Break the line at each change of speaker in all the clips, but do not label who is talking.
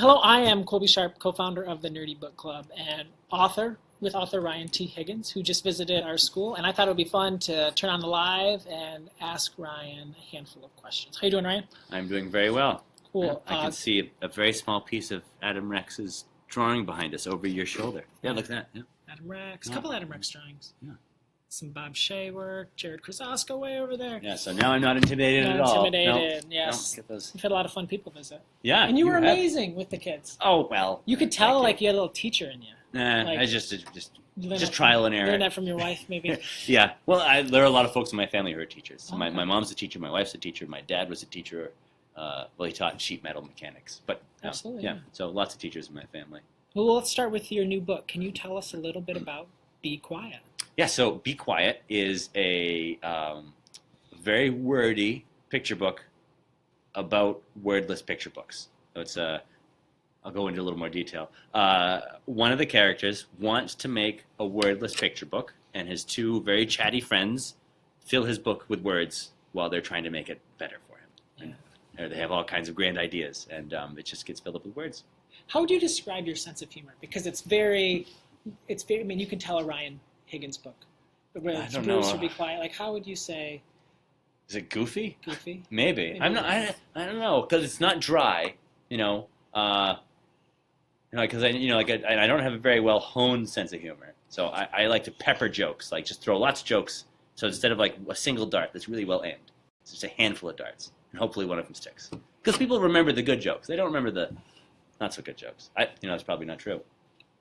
Hello, I am Colby Sharp, co-founder of the Nerdy Book Club and author with author Ryan T. Higgins, who just visited our school. And I thought it would be fun to turn on the live and ask Ryan a handful of questions. How you doing, Ryan?
I'm doing very well.
Cool.
I can see a very small piece of Adam Rex's drawing behind us over your shoulder. Yeah, look at that. Yeah.
Adam Rex, a couple Adam Rex drawings.
Yeah.
Some Bob Shea work, Jared Krasaska way over there.
Yeah, so now I'm not intimidated
Not
at all.
intimidated,
No,
yes.
no, get those.
We've had a lot of fun people visit.
Yeah.
And you were
have.
amazing with the kids.
Oh, well.
You could tell
thank
like you had a little teacher in you.
Nah,
like-
I just
You learned that
trial and
from,
error.
Learned that from your wife, maybe.
Yeah. Well, there are a lot of folks in my family who are teachers. So
Okay.
my mom's a teacher, my wife's a teacher, my dad was a teacher. Well, he taught sheet metal mechanics. But
Absolutely,
yeah,
yeah.
so lots of teachers in my family.
Well, let's start with your new book. Can you tell us a little bit about Be Quiet?
Yeah, so Be Quiet is a very wordy picture book about wordless picture books. So it's I'll go into a little more detail. One of the characters wants to make a wordless picture book, and his two very chatty friends fill his book with words while they're trying to make it better for him. And they have all kinds of grand ideas, and it just gets filled up with words.
How would you describe your sense of humor? Because it's very, I mean, you can tell a Ryan Higgins book. But whether it's
don't
Bruce
know.
or Be Quiet, like how would you say
Is it goofy?
goofy?
Maybe.
Maybe.
I don't know, because it's not dry, because I don't have a very well honed sense of humor. So I like to pepper jokes, like just throw lots of jokes. So instead of like a single dart that's really well aimed, it's just a handful of darts, and hopefully one of them sticks. Because people remember the good jokes, they don't remember the not so good jokes. It's probably not true.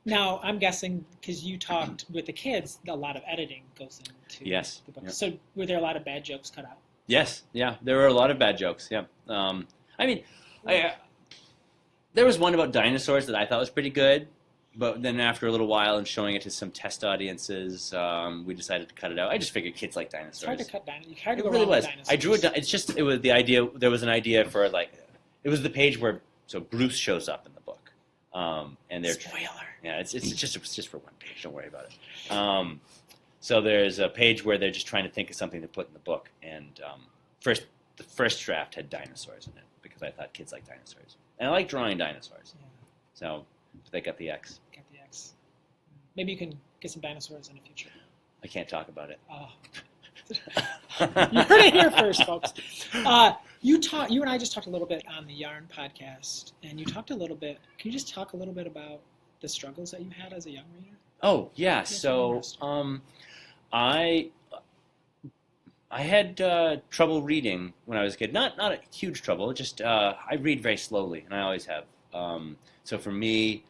Now, I'm guessing because you talked with the kids, a lot of editing goes into
Yes.
the book.
Yep.
So were there a lot of bad jokes cut out?
Yes, yeah, there were a lot of bad jokes. Yeah, there was one about dinosaurs that I thought was pretty good, but then after a little while and showing it to some test audiences, we decided to cut it out. I just figured kids like dinosaurs.
It's hard to cut dinosaurs. It's hard to
It
go
really
wrong
was.
with dinosaurs.
I drew it. It was the idea. There was an idea for it was the page where Bruce shows up in the book, and they're
Spoiler.
yeah. It's just for one page. Don't worry about it. So there's a page where they're just trying to think of something to put in the book, and the first draft had dinosaurs in it because I thought kids like dinosaurs, and I like drawing dinosaurs.
Yeah.
So they got the X.
Got the X. Maybe you can get some dinosaurs in the future.
I can't talk about it.
Oh. You heard it here first, folks. You and I just talked a little bit on the Yarn podcast, and you talked a little bit. Can you just talk a little bit about the struggles that you had as a young reader?
Oh yeah. So I had trouble reading when I was a kid. Not a huge trouble. Just I read very slowly, and I always have. So for me,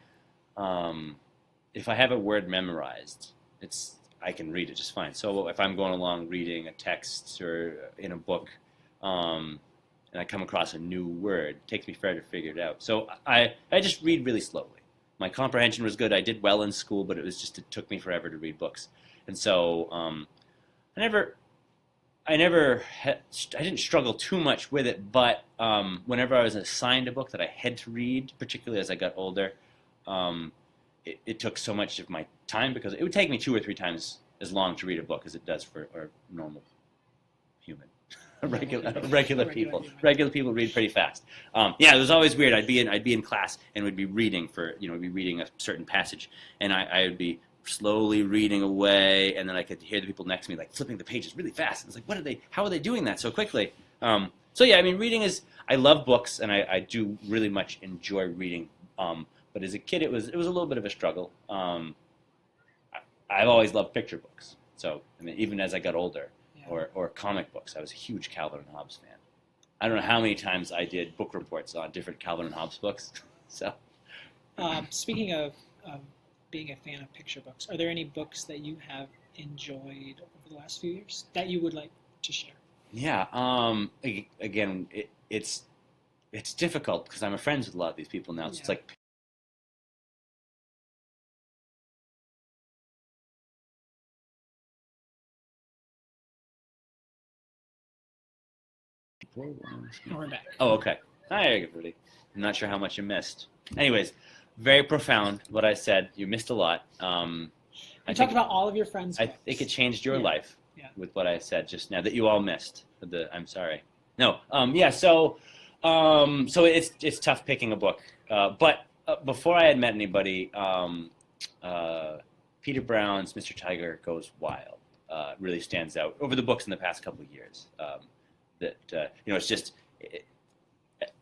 if I have a word memorized, I can read it just fine. So if I'm going along reading a text or in a book, and I come across a new word, it takes me forever to figure it out. So I just read really slowly. My comprehension was good. I did well in school, but it took me forever to read books. And so I didn't struggle too much with it, but whenever I was assigned a book that I had to read, particularly as I got older, it took so much of my time because it would take me 2 or 3 times as long to read a book as it does for a normal human. Regular people. Regular people read pretty fast. It was always weird. I'd be in class and would be reading be reading a certain passage, and I would be slowly reading away, and then I could hear the people next to me like flipping the pages really fast. And it's like, how are they doing that so quickly? Reading is. I love books, and I do really much enjoy reading. But as a kid, it was a little bit of a struggle. I've always loved picture books. So even as I got older.
Yeah.
Or comic books. I was a huge Calvin and Hobbes fan. I don't know how many times I did book reports on different Calvin and Hobbes books. So,
Speaking of being a fan of picture books, are there any books that you have enjoyed over the last few years that you would like to share?
Yeah. Again, it's difficult because I'm friends with a lot of these people now. So it's like.
We're back.
Oh, okay. Hi, everybody. I'm not sure how much you missed. Anyways, very profound what I said. You missed a lot.
I talked about all of your friends.
I think it changed your life with what I said just now that you all missed. I'm sorry. No. So it's tough picking a book But before I had met anybody, Peter Brown's Mr. Tiger Goes Wild really stands out over the books in the past couple of years. It's just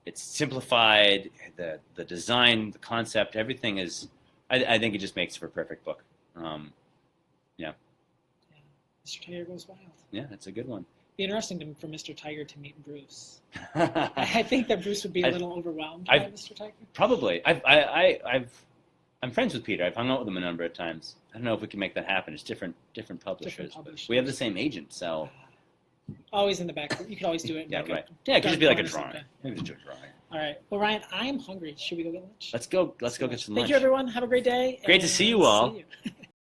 it's simplified. The design, the concept, everything is. I think it just makes for a perfect book. Yeah.
Mr. Tiger Goes Wild.
Yeah, that's a good one.
Be interesting for Mr. Tiger to meet Bruce. I think that Bruce would be a little overwhelmed by Mr. Tiger.
Probably. I'm friends with Peter. I've hung out with him a number of times. I don't know if we can make that happen. It's different publishers. We have the same agent, so.
Always in the back. You could always do it.
Yeah, right. Yeah, it could just be like a drawing. Maybe just do a drawing.
All right. Well, Ryan, I'm hungry. Should we go get lunch?
Let's go get some lunch.
Thank you, everyone. Have a great day.
Great to see you all.
See you.